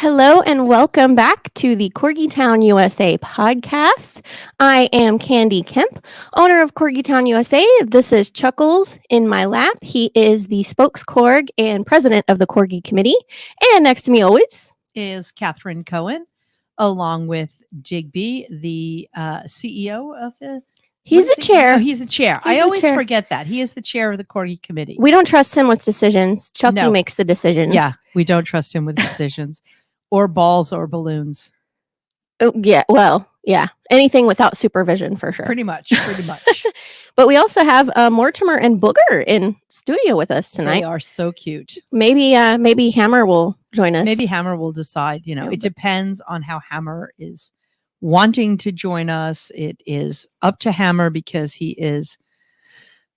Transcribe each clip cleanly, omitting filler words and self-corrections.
Hello and welcome back to the Corgi Town USA podcast. I am Candy Kemp, owner of Corgi Town USA. This is Chuckles in my lap. He is the spokescorg and president of the Corgi Committee. And next to me always is Catherine Cohen, along with Jigby, the CEO of the. He's the chair. Oh, he's the chair. I always forget that. He is the chair of the Corgi Committee. We don't trust him with decisions. Chucky makes the decisions. Yeah, we don't trust him with decisions or balls or balloons. Oh, yeah, well, yeah. Anything without supervision for sure. Pretty much. But we also have Mortimer and Booger in studio with us tonight. They are so cute. Maybe Hammer will join us. Maybe Hammer will decide. It depends on how Hammer is wanting to join us. It is up to Hammer because he is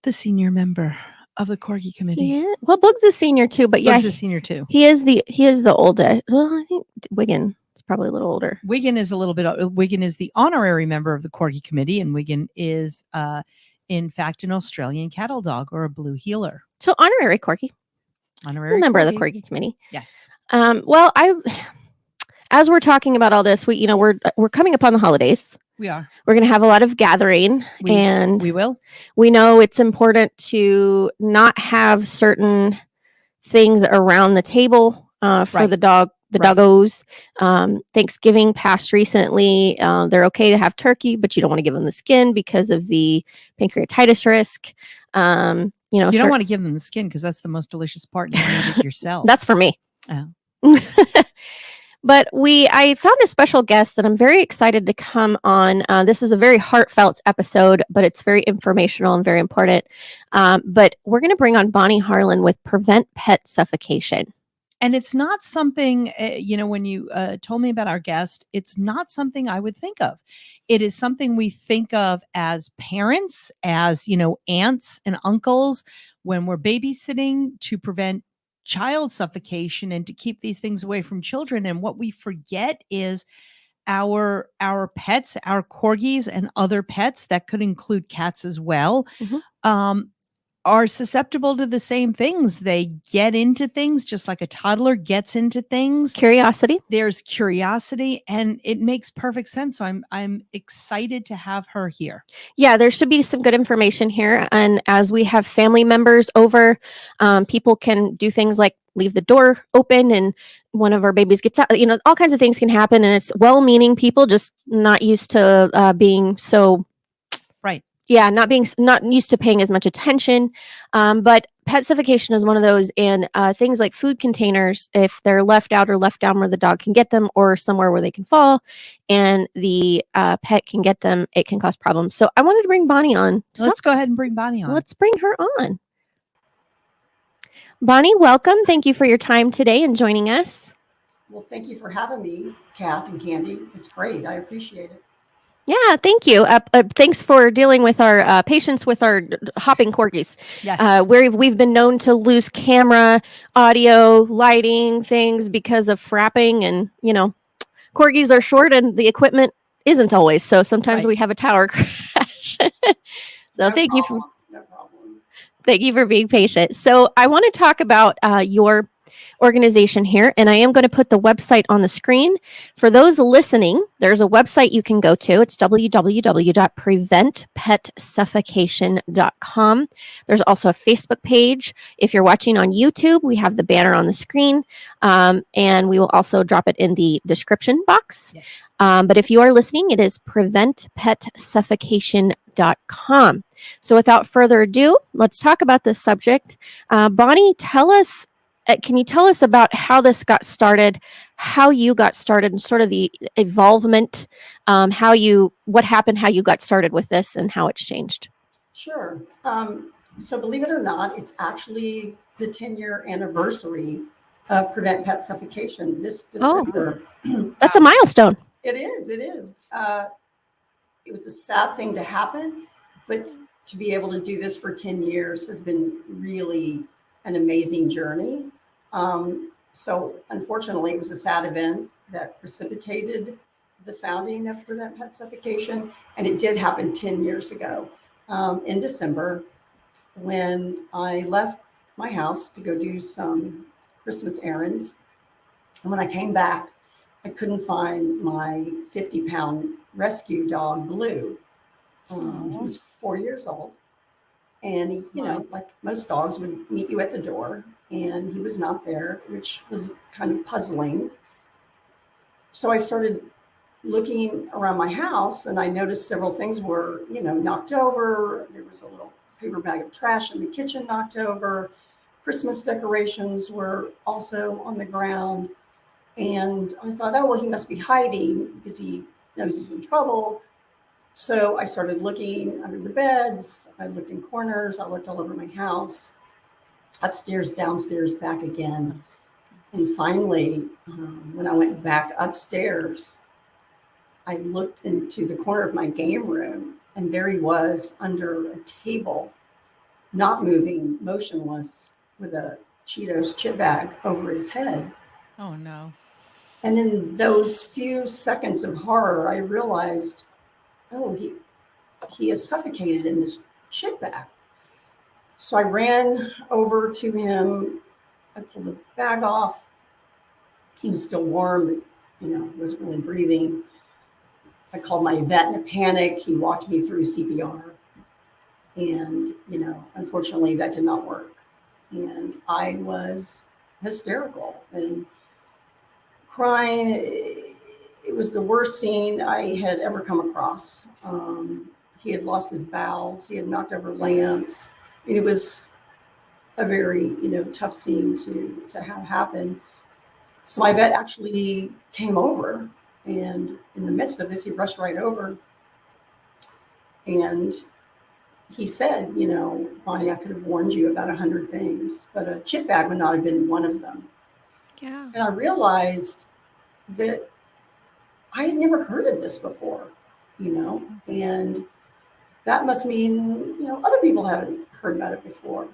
the senior member of the Corgi Committee. Yeah. Well, Boog's a senior too, but Boog's a senior too. He is the oldest. Well, I think Wiggin is probably a little older. Wiggin is Wiggin is the honorary member of the Corgi Committee, and Wiggin is in fact an Australian cattle dog or a blue heeler. So honorary Corgi. Honorary member Corgi. of the Corgi Committee. Yes. Well, as we're talking about all this, we're coming upon the holidays. We are. We're going to have a lot of gathering, and we will. We know it's important to not have certain things around the table for the doggos. Thanksgiving passed recently. They're okay to have turkey, but you don't want to give them the skin because of the pancreatitis risk. You don't want to give them the skin because that's the most delicious part. You eat it yourself. That's for me. Oh. But I found a special guest that I'm very excited to come on. This is a very heartfelt episode, but it's very informational and very important. But we're going to bring on Bonnie Harlan with Prevent Pet Suffocation. And it's not something, when you told me about our guest, it's not something I would think of. It is something we think of as parents, as, aunts and uncles, when we're babysitting to prevent child suffocation and to keep these things away from children. And what we forget is our pets, our corgis and other pets, that could include cats as well, are susceptible to the same things. They get into things just like a toddler gets into things. Curiosity. There's curiosity, and it makes perfect sense. So I'm excited to have her here. Yeah, there should be some good information here. And as we have family members over, people can do things like leave the door open and one of our babies gets out. All kinds of things can happen, and it's well-meaning people just not used to being so. Right. Yeah, not used to paying as much attention. But pet suffocation is one of those, and things like food containers, if they're left out or left down where the dog can get them, or somewhere where they can fall and the pet can get them, it can cause problems. So I wanted to bring Bonnie on. Let's go ahead and bring Bonnie on. Let's bring her on. Bonnie, welcome. Thank you for your time today and joining us. Well, thank you for having me, Kat and Candy. It's great. I appreciate it. Yeah, thank you. Thanks for dealing with our patients with our hopping corgis. Yes. We've been known to lose camera, audio, lighting, things because of frapping, and corgis are short and the equipment isn't always. So sometimes we have a tower crash. Thank you for being patient. So I want to talk about your organization here, and I am going to put the website on the screen. For those listening, there's a website you can go to. It's www.preventpetsuffocation.com. There's also a Facebook page. If you're watching on YouTube, we have the banner on the screen, and we will also drop it in the description box. Yes. But if you are listening, it is preventpetsuffocation.com. So without further ado, let's talk about this subject. Bonnie, can you tell us about how this got started, how you got started, and sort of the evolvement, what happened, how you got started with this, and how it's changed? Sure. So believe it or not, it's actually the 10-year anniversary of Prevent Pet Suffocation this December. Oh, that's a milestone. It is. It was a sad thing to happen, but to be able to do this for 10 years has been really an amazing journey. So unfortunately, it was a sad event that precipitated the founding of Prevent Pet Suffocation. And it did happen 10 years ago in December, when I left my house to go do some Christmas errands. And when I came back, I couldn't find my 50-pound rescue dog, Blue. He was 4 years old. And he, like most dogs, would meet you at the door, and he was not there, which was kind of puzzling. So I started looking around my house, and I noticed several things were, knocked over. There was a little paper bag of trash in the kitchen knocked over. Christmas decorations were also on the ground. And I thought, oh, well, he must be hiding because he knows he's in trouble. So I started looking under the beds. I looked in corners. I looked all over my house, upstairs, downstairs, back again. And finally, when I went back upstairs, I looked into the corner of my game room, and there he was under a table, not moving, motionless, with a Cheetos chip bag over his head. Oh, no. And in those few seconds of horror, I realized, oh, he is suffocated in this chip bag. So I ran over to him. I pulled the bag off. He was still warm, but, wasn't really breathing. I called my vet in a panic. He walked me through CPR. And, unfortunately, that did not work. And I was hysterical and crying. It was the worst scene I had ever come across. He had lost his bowels. He had knocked over lamps. It was a very, tough scene to have happen. So my vet actually came over, and in the midst of this, he rushed right over. And he said, Bonnie, I could have warned you about 100 things, but a chip bag would not have been one of them. Yeah. And I realized that I had never heard of this before, and that must mean, other people haven't heard about it before.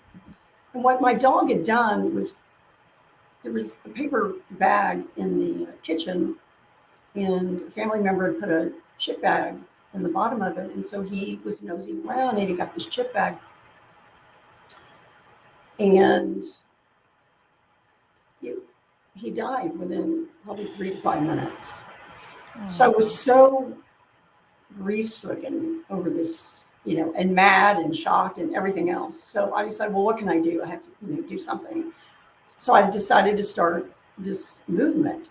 And what my dog had done was, there was a paper bag in the kitchen, and a family member had put a chip bag in the bottom of it. And so he was nosing around, and he got this chip bag. And he died within probably 3 to 5 minutes. Oh. So I was so grief-stricken over this, and mad and shocked and everything else. So I decided, well, what can I do? I have to do something. So I decided to start this movement,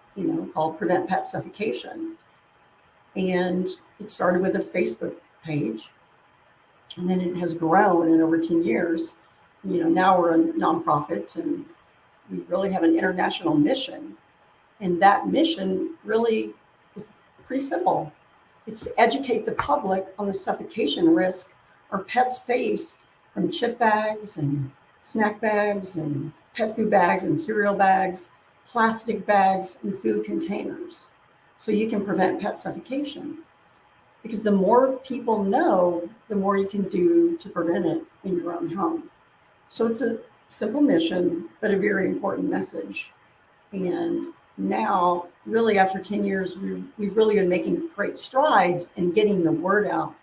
called Prevent Pet Suffocation. And it started with a Facebook page, and then it has grown in over 10 years. Now we're a nonprofit, and we really have an international mission. And that mission really is pretty simple. It's to educate the public on the suffocation risk our pets face from chip bags and snack bags and pet food bags and cereal bags, plastic bags, and food containers. So you can prevent pet suffocation. Because the more people know, the more you can do to prevent it in your own home. So it's a simple mission, but a very important message. And now, really after 10 years, we've really been making great strides in getting the word out.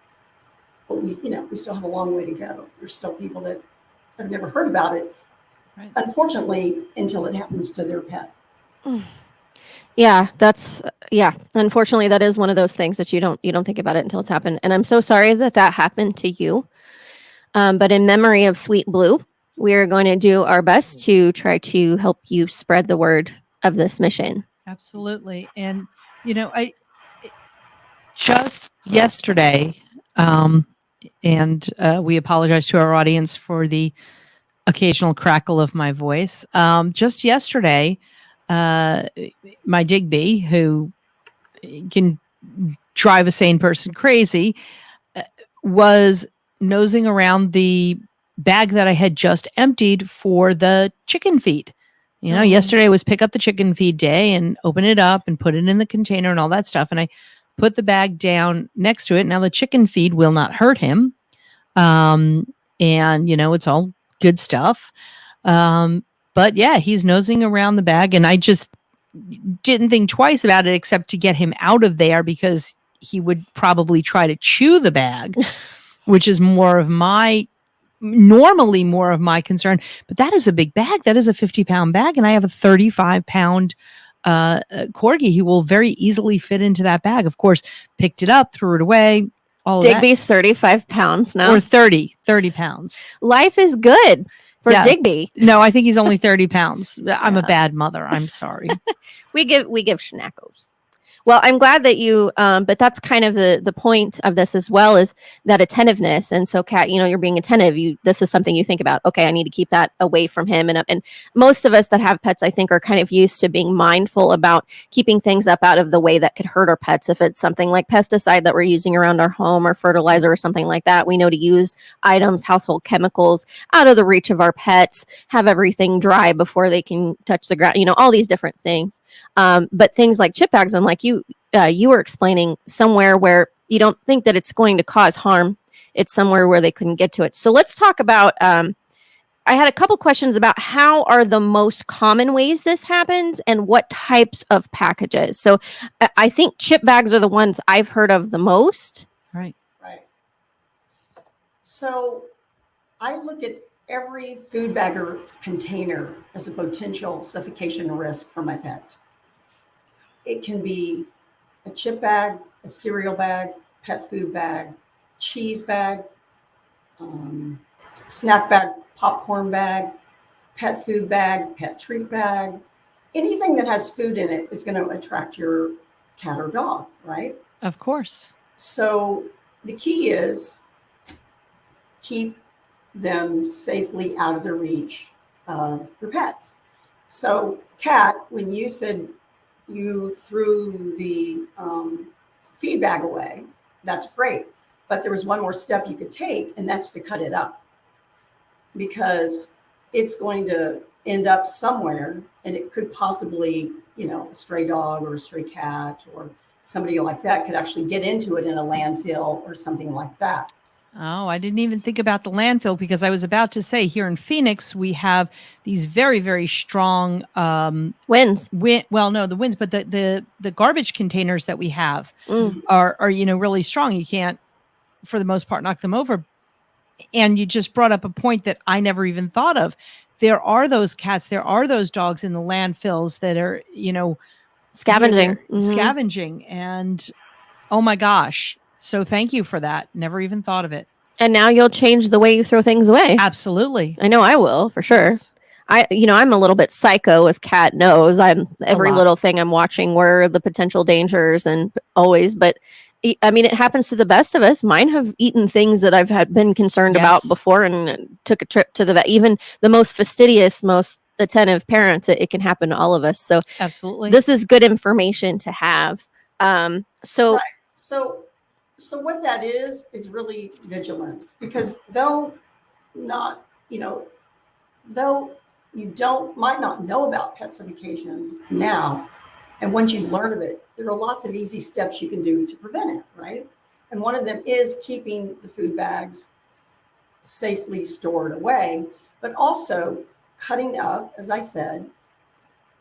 But we still have a long way to go. There's still people that have never heard about it, right, unfortunately, until it happens to their pet. Yeah, unfortunately, that is one of those things that you don't think about it until it's happened. And I'm so sorry that happened to you. But in memory of Sweet Blue, we are going to do our best to try to help you spread the word of this mission. Absolutely. And, I just yesterday, and we apologize to our audience for the occasional crackle of my voice. Just yesterday, my Digby, who can drive a sane person crazy, was nosing around the bag that I had just emptied for the chicken feed. Yesterday was pick up the chicken feed day and open it up and put it in the container and all that stuff. And I put the bag down next to it. Now the chicken feed will not hurt him. And, it's all good stuff. But yeah, he's nosing around the bag, and I just didn't think twice about it except to get him out of there, because he would probably try to chew the bag, which is normally more of my concern. But that is a big bag. That is a 50-pound bag, and I have a 35-pound Corgi, he will very easily fit into that bag. Of course, picked it up, threw it away. All of that. Digby's 35 pounds now. Or 30 pounds. Life is good for Yeah. Digby. No, I think he's only 30 pounds. I'm a Yeah. bad mother. I'm sorry. We give schnackos. Well, I'm glad that you, but that's kind of the point of this as well, is that attentiveness. And so, Kat, you're being attentive. This is something you think about. Okay, I need to keep that away from him. And most of us that have pets, I think, are kind of used to being mindful about keeping things up out of the way that could hurt our pets. If it's something like pesticide that we're using around our home or fertilizer or something like that, we know to use items, household chemicals out of the reach of our pets. Have everything dry before they can touch the ground. All these different things. But things like chip bags, and like you were explaining, somewhere where you don't think that it's going to cause harm, it's somewhere where they couldn't get to it. So let's talk about, I had a couple questions about how are the most common ways this happens and what types of packages. So I think chip bags are the ones I've heard of the most. Right. So I look at every food bag or container as a potential suffocation risk for my pet. It can be a chip bag, a cereal bag, pet food bag, cheese bag, snack bag, popcorn bag, pet food bag, pet treat bag. Anything that has food in it is going to attract your cat or dog, right? Of course. So the key is keep them safely out of the reach of your pets. So, Kat, when you said you threw the feed bag away, that's great. But there was one more step you could take, and that's to cut it up, because it's going to end up somewhere, and it could possibly, a stray dog or a stray cat or somebody like that could actually get into it in a landfill or something like that. Oh, I didn't even think about the landfill, because I was about to say, here in Phoenix, we have these very, very strong winds. Well, no, the winds, but the garbage containers that we have are really strong. You can't, for the most part, knock them over. And you just brought up a point that I never even thought of. There are those cats, there are those dogs in the landfills that are, scavenging. Scavenging. And oh my gosh. So thank you for that. Never even thought of it. And now you'll change the way you throw things away. Absolutely. I know I will, for sure. Yes. I'm a little bit psycho, as Kat knows. I'm every little thing I'm watching, where are the potential dangers, and always. But I mean, it happens to the best of us. Mine have eaten things that I've been concerned about before, and took a trip to the vet. Even the most fastidious, most attentive parents, it can happen to all of us. So absolutely, this is good information to have. So what that is really vigilance, because though you might not know about pet suffocation now, and once you learn of it, there are lots of easy steps you can do to prevent it, right? And one of them is keeping the food bags safely stored away, but also cutting up, as I said,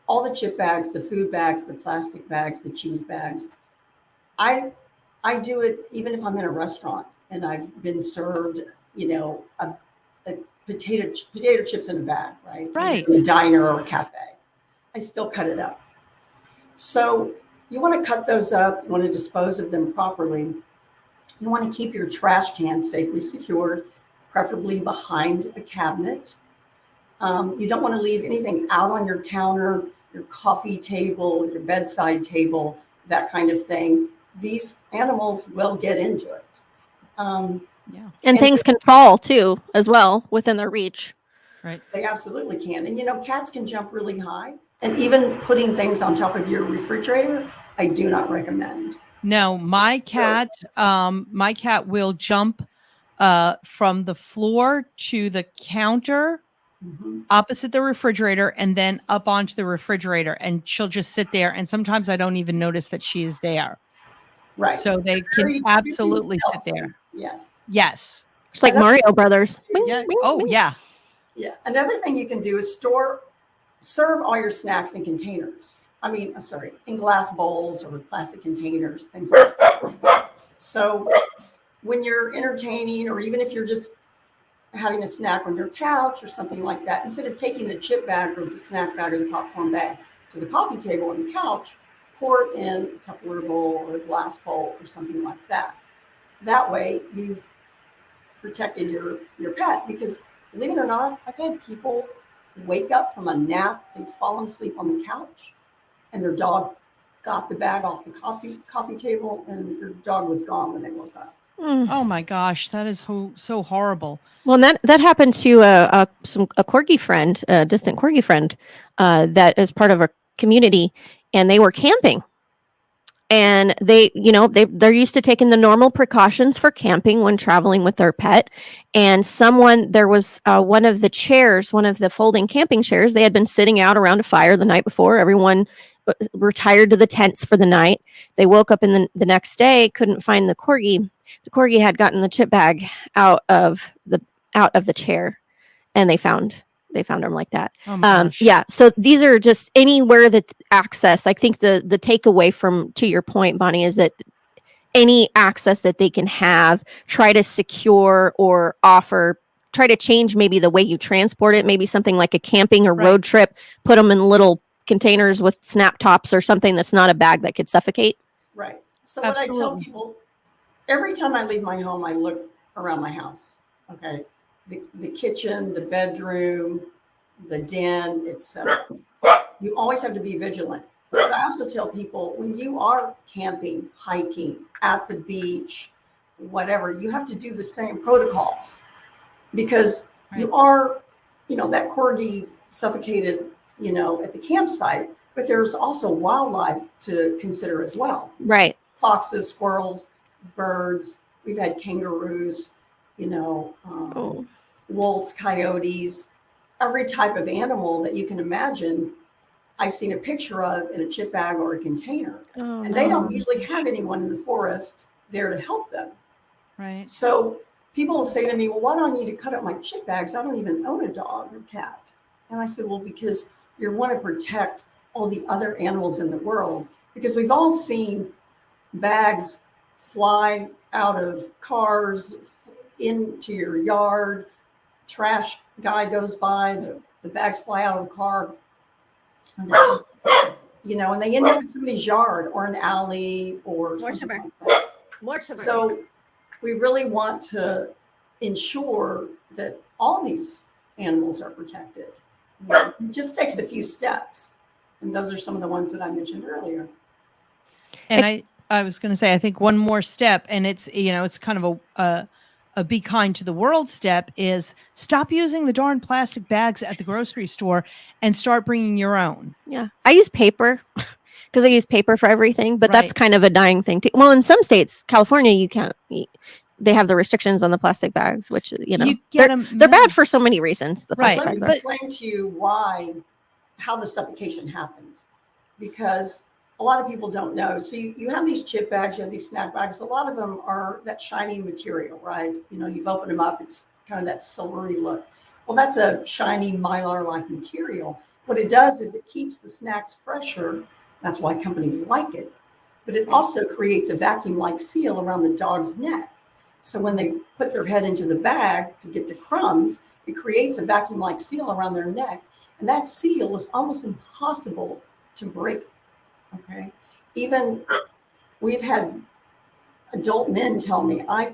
all the chip bags, the food bags, the plastic bags, the cheese bags. I do it even if I'm in a restaurant and I've been served, a potato chips in a bag, right? Right. In a diner or a cafe. I still cut it up. So you want to cut those up. You want to dispose of them properly. You want to keep your trash cans safely secured, preferably behind a cabinet. You don't want to leave anything out on your counter, your coffee table, your bedside table, that kind of thing. These animals will get into it. And things can fall too, as well, within their reach. Right. They absolutely can. And cats can jump really high. And even putting things on top of your refrigerator, I do not recommend. No, my cat will jump from the floor to the counter opposite the refrigerator, and then up onto the refrigerator, and she'll just sit there. And sometimes I don't even notice that she is there. Right. So they can absolutely sit there. Yes. Yes. It's like Mario Brothers. Yeah. Oh, yeah. Yeah. Another thing you can do is serve all your snacks in containers. In glass bowls or plastic containers, things like that. So when you're entertaining, or even if you're just having a snack on your couch or something like that, instead of taking the chip bag or the snack bag or the popcorn bag, to the coffee table and the couch, pour it in a Tupperware bowl or a glass bowl or something like that. That way you've protected your pet, because believe it or not, I've had people wake up from a nap, they've fallen asleep on the couch, and their dog got the bag off the coffee table, and their dog was gone when they woke up. Oh my gosh, that is so horrible. Well, that happened to a Corgi friend, a distant Corgi friend, that is part of our community, and they were camping, and they're used to taking the normal precautions for camping when traveling with their pet. And there was one of the folding camping chairs. They had been sitting out around a fire the night before. Everyone retired to the tents for the night. They woke up in the next day, couldn't find the Corgi. The Corgi had gotten the chip bag out of the chair, and they found him like that. Oh my gosh. Yeah. So these are just anywhere that access. I think the takeaway to your point, Bonnie, is that any access that they can have, try to secure or offer, try to change maybe the way you transport it, maybe something like a camping or road trip, put them in little containers with snap tops or something that's not a bag that could suffocate. Right. So what I tell people, every time I leave my home, I look around my house. Okay. The kitchen, the bedroom, the den, etc. You always have to be vigilant. But I also tell people, when you are camping, hiking, at the beach, whatever, you have to do the same protocols, because you are, that Corgi suffocated, at the campsite, but there's also wildlife to consider as well. Right. Foxes, squirrels, birds. We've had kangaroos, wolves, coyotes, every type of animal that you can imagine. I've seen a picture of in a chip bag or a container, and they don't usually have anyone in the forest there to help them. Right. So people will say to me, well, why do I need to cut up my chip bags? I don't even own a dog or cat. And I said, well, because you want to protect all the other animals in the world, because we've all seen bags fly out of cars into your yard. Trash guy goes by, the bags fly out of the car, and they end up in somebody's yard or an alley or something like that. So we really want to ensure that all these animals are protected. It just takes a few steps, and those are some of the ones that I mentioned earlier. And I was going to say, I think one more step, and it's kind of a be kind to the world step, is stop using the darn plastic bags at the grocery store and start bringing your own. Yeah. I use paper because I use paper for everything, but that's kind of a dying thing too. Well, in some states, California, you can't eat. They have the restrictions on the plastic bags, which, they're bad for so many reasons. The plastic bags Let me explain to you how the suffocation happens, because a lot of people don't know. So you have these chip bags, you have these snack bags. A lot of them are that shiny material, right? You've opened them up, it's kind of that silvery look. Well, that's a shiny mylar-like material. What it does is it keeps the snacks fresher. That's why companies like it. But it also creates a vacuum-like seal around the dog's neck. So when they put their head into the bag to get the crumbs, it creates a vacuum-like seal around their neck. And that seal is almost impossible to break. Okay. Even we've had adult men tell me I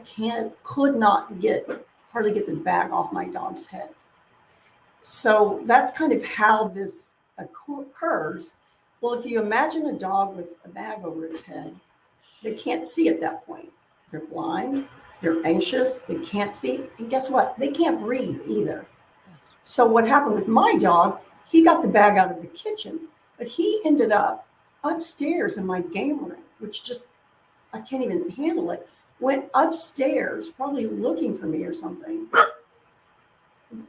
could not hardly get the bag off my dog's head. So that's kind of how this occurs. Well, if you imagine a dog with a bag over its head, they can't see at that point. They're blind, they're anxious, they can't see. And guess what? They can't breathe either. So what happened with my dog, he got the bag out of the kitchen, but he ended up upstairs in my game room, which just, I can't even handle it. Went upstairs, probably looking for me or something,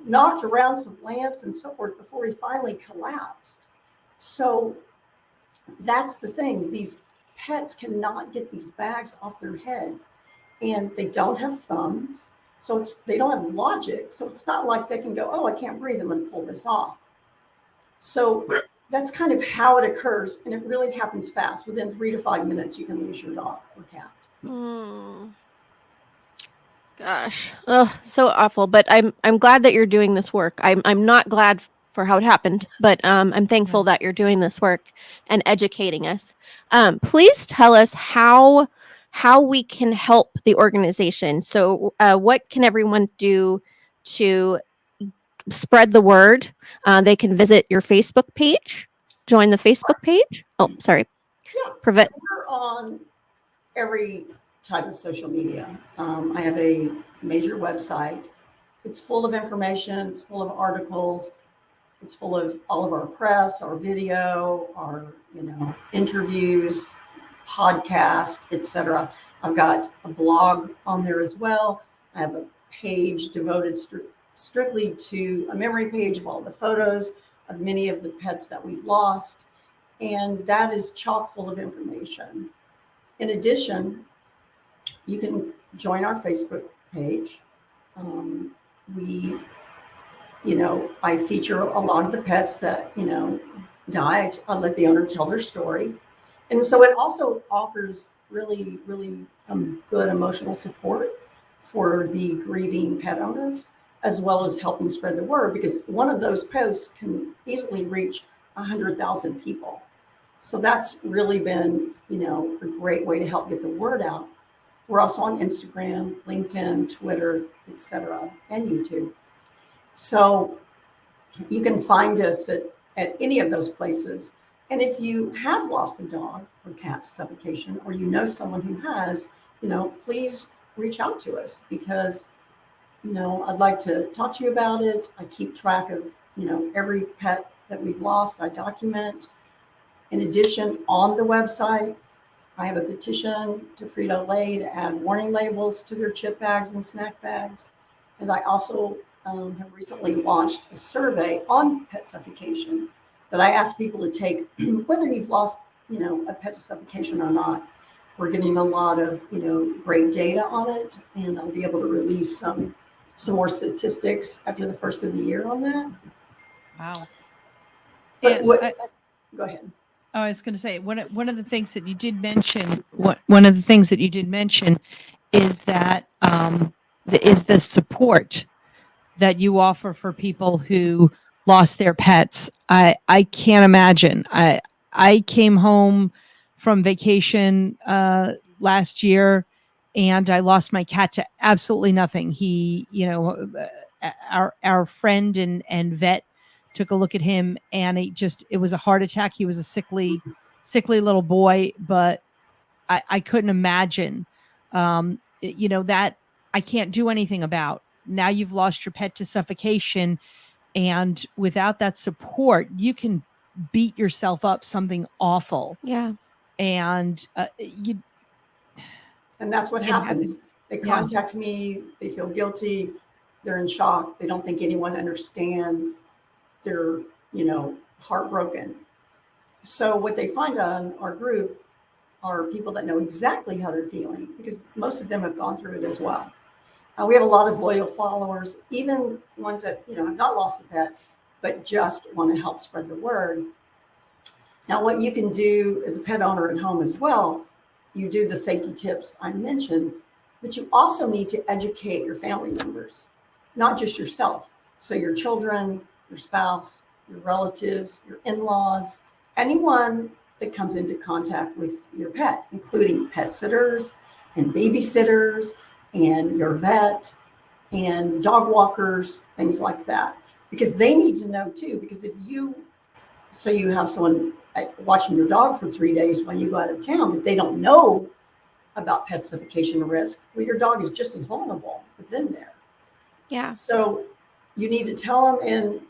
knocked around some lamps and so forth before he finally collapsed. So that's the thing. These pets cannot get these bags off their head, and they don't have thumbs. So they don't have logic. So it's not like they can go, oh, I can't breathe, I'm going to pull this off. So that's kind of how it occurs, and it really happens fast. Within 3 to 5 minutes, you can lose your dog or cat. Gosh, so awful. But I'm glad that you're doing this work. I'm not glad for how it happened, but I'm thankful that you're doing this work and educating us. Please tell us how we can help the organization. So what can everyone do to spread the word? They can visit your Facebook page, join the Facebook page. Oh, sorry. Yeah. Prevent. So we're on every type of social media. I have a major website. It's full of information. It's full of articles. It's full of all of our press, our video, our interviews, podcast, etc. I've got a blog on there as well. I have a page devoted strictly to a memory page of all the photos of many of the pets that we've lost, and that is chock full of information. In addition, you can join our Facebook page. I feature a lot of the pets that, die. I let the owner tell their story. And so it also offers really, really good emotional support for the grieving pet owners, as well as helping spread the word, because one of those posts can easily reach 100,000 people. So that's really been, a great way to help get the word out. We're also on Instagram, LinkedIn, Twitter, etc., and YouTube. So you can find us at any of those places. And if you have lost a dog or cat to suffocation, or someone who has, please reach out to us, because, I'd like to talk to you about it. I keep track of, every pet that we've lost. I document. In addition, on the website, I have a petition to Frito-Lay to add warning labels to their chip bags and snack bags. And I also have recently launched a survey on pet suffocation that I ask people to take, whether you've lost, a pet to suffocation or not. We're getting a lot of, great data on it, and I'll be able to release some more statistics after the first of the year on that. Wow. Go ahead. Oh, I was going to say one of the things that you did mention. One of the things that you did mention is that is the support that you offer for people who lost their pets. I can't imagine. I came home from vacation last year, and I lost my cat to absolutely nothing. He, our friend and vet took a look at him, and it was a heart attack. He was a sickly little boy, but I couldn't imagine, that I can't do anything about. Now you've lost your pet to suffocation, and without that support, you can beat yourself up something awful. Yeah. And and that's what happens. They contact me, they feel guilty, they're in shock, they don't think anyone understands, they're, heartbroken. So what they find on our group are people that know exactly how they're feeling, because most of them have gone through it as well. We have a lot of loyal followers, even ones that, have not lost a pet, but just want to help spread the word. Now, what you can do as a pet owner at home as well, you do the safety tips I mentioned, but you also need to educate your family members, not just yourself. So your children, your spouse, your relatives, your in-laws, anyone that comes into contact with your pet, including pet sitters and babysitters and your vet and dog walkers, things like that, because they need to know too. Because if you have someone watching your dog for 3 days while you go out of town, but they don't know about pet suffocation risk, well, your dog is just as vulnerable within there. Yeah. So you need to tell them. And,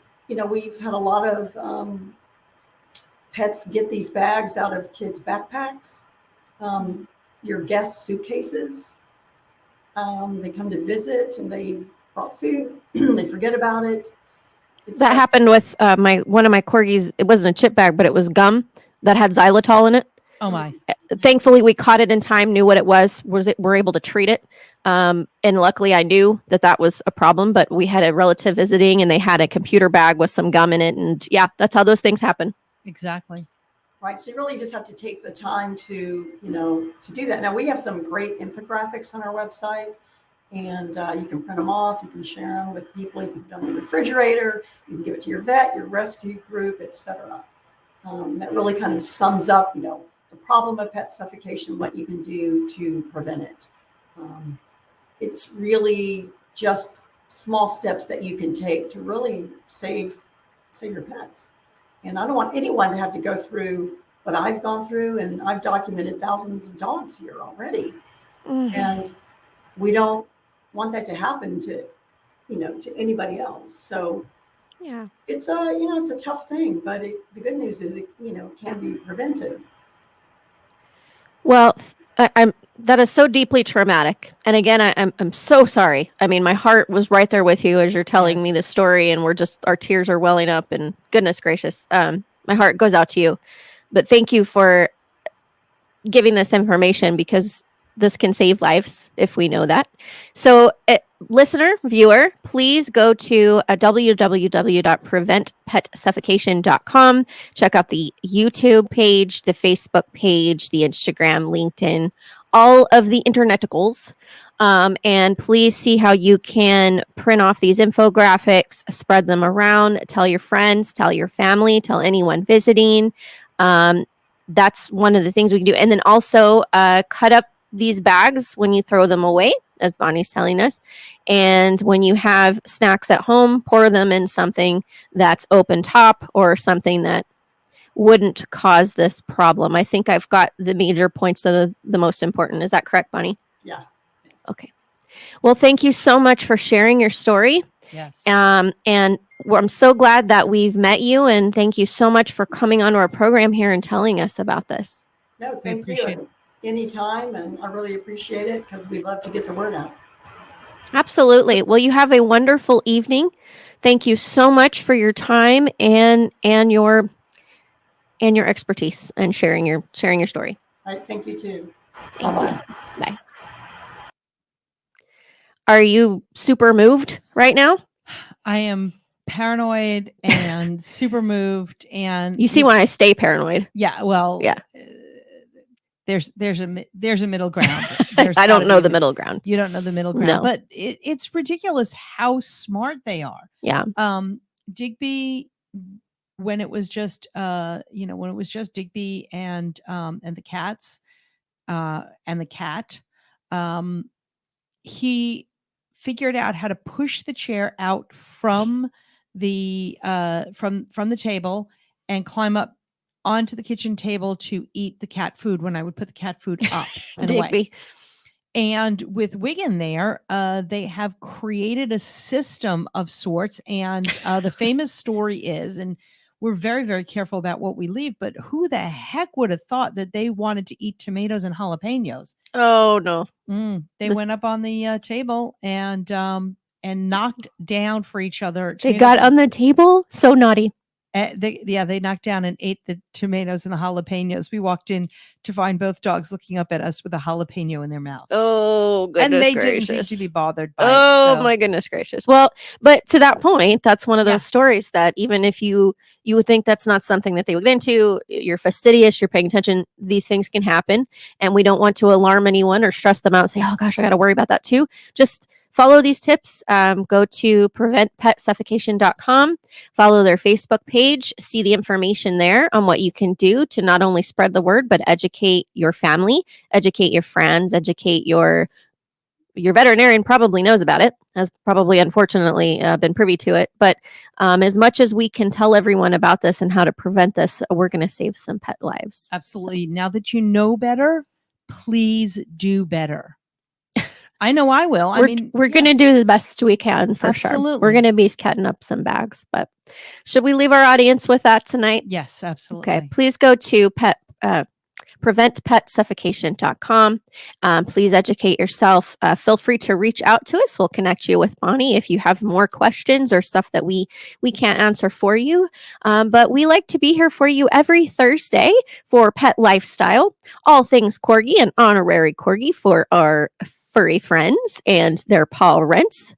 we've had a lot of pets get these bags out of kids' backpacks, your guest suitcases. They come to visit and they've brought food. They forget about it. That happened with one of my corgis. It wasn't a chip bag, but it was gum that had xylitol in it. Oh my! Thankfully, we caught it in time, knew what it was. We're able to treat it. And luckily, I knew that was a problem. But we had a relative visiting, and they had a computer bag with some gum in it. And yeah, that's how those things happen. Exactly. Right. So you really just have to take the time to do that. Now, we have some great infographics on our website, And you can print them off. You can share them with people. You can put them in the refrigerator. You can give it to your vet, your rescue group, etc. That really kind of sums up, the problem of pet suffocation, what you can do to prevent it. It's really just small steps that you can take to really save your pets. And I don't want anyone to have to go through what I've gone through, and I've documented thousands of dogs here already. And we don't want that to happen to anybody else. So Yeah. it's a tough thing, but the good news is it can be prevented. Well, that is so deeply traumatic. And again, I'm so sorry. I mean, my heart was right there with you as you're telling me this story, and our tears are welling up, and goodness gracious, my heart goes out to you. But thank you for giving this information, because this can save lives if we know that. So listener, viewer, please go to www.preventpetsuffocation.com. Check out the YouTube page, the Facebook page, the Instagram, LinkedIn, all of the interneticals. And please see how you can print off these infographics, spread them around, tell your friends, tell your family, tell anyone visiting. That's one of the things we can do. And then also cut up these bags when you throw them away, as Bonnie's telling us. And when you have snacks at home, pour them in something that's open top or something that wouldn't cause this problem. I think I've got the major points that are the most important. Is that correct, Bonnie? Yeah. Okay. Well, thank you so much for sharing your story. Yes. And I'm so glad that we've met you, and thank you so much for coming onto our program here and telling us about this. No, thank you. Anytime, and I really appreciate it, because we love to get the word out. Absolutely. Well, you have a wonderful evening. Thank you so much for your time and your expertise and sharing your story. All right, thank you too. Bye. Bye. Are you super moved right now? I am paranoid and super moved, and you see why I stay paranoid. Yeah. Well, yeah. There's a middle ground. I don't know the middle ground. You don't know the middle ground, no. But it's ridiculous how smart they are. Yeah. Digby, when it was just Digby and the cats, and the cat, he figured out how to push the chair out from the table and climb up onto the kitchen table to eat the cat food when I would put the cat food up and away. And with Wiggin there, they have created a system of sorts. And the famous story is, and we're very, very careful about what we leave, but who the heck would have thought that they wanted to eat tomatoes and jalapenos? Oh, no. They went up on the table and knocked down for each other. They got on the table? So naughty. They knocked down and ate the tomatoes and the jalapenos. We walked in to find both dogs looking up at us with a jalapeno in their mouth. Oh, goodness and they gracious. didn't seem to be bothered by it. My goodness gracious. Well, but to that point, that's one of those stories that even if you would think that's not something that they would get into, you're fastidious, you're paying attention, these things can happen. And we don't want to alarm anyone or stress them out and say, oh gosh, I got to worry about that too. Just follow these tips. Go to preventpetsuffocation.com, follow their Facebook page, see the information there on what you can do to not only spread the word, but educate your family, educate your friends, educate your veterinarian probably knows about it, has probably unfortunately been privy to it. But as much as we can tell everyone about this and how to prevent this, we're going to save some pet lives. Absolutely. So. Now that you know better, please do better. I know I will. We're going to do the best we can for sure. We're going to be cutting up some bags, but should we leave our audience with that tonight? Yes, absolutely. Okay. Please go to preventpetsuffocation.com. Please educate yourself. Feel free to reach out to us. We'll connect you with Bonnie if you have more questions or stuff that we can't answer for you. But we like to be here for you every Thursday for Pet Lifestyle, all things Corgi and honorary Corgi for our furry friends and their paw rents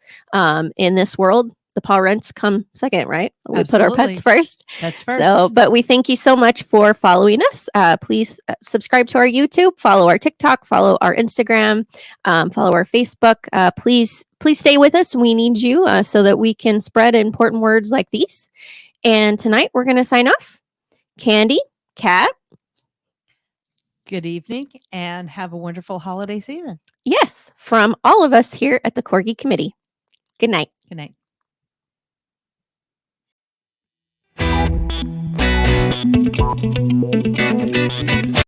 in this world. the paw rents come second, right? We put our Absolutely. pets first. That's first. So, but we thank you so much for following us. Please subscribe to our YouTube, follow our TikTok, follow our Instagram, follow our Facebook. Please stay with us. We need you so that we can spread important words like these. And tonight we're going to sign off. Candy, Kat. Good evening and have a wonderful holiday season. Yes, from all of us here at the Corgi Committee. Good night. Good night.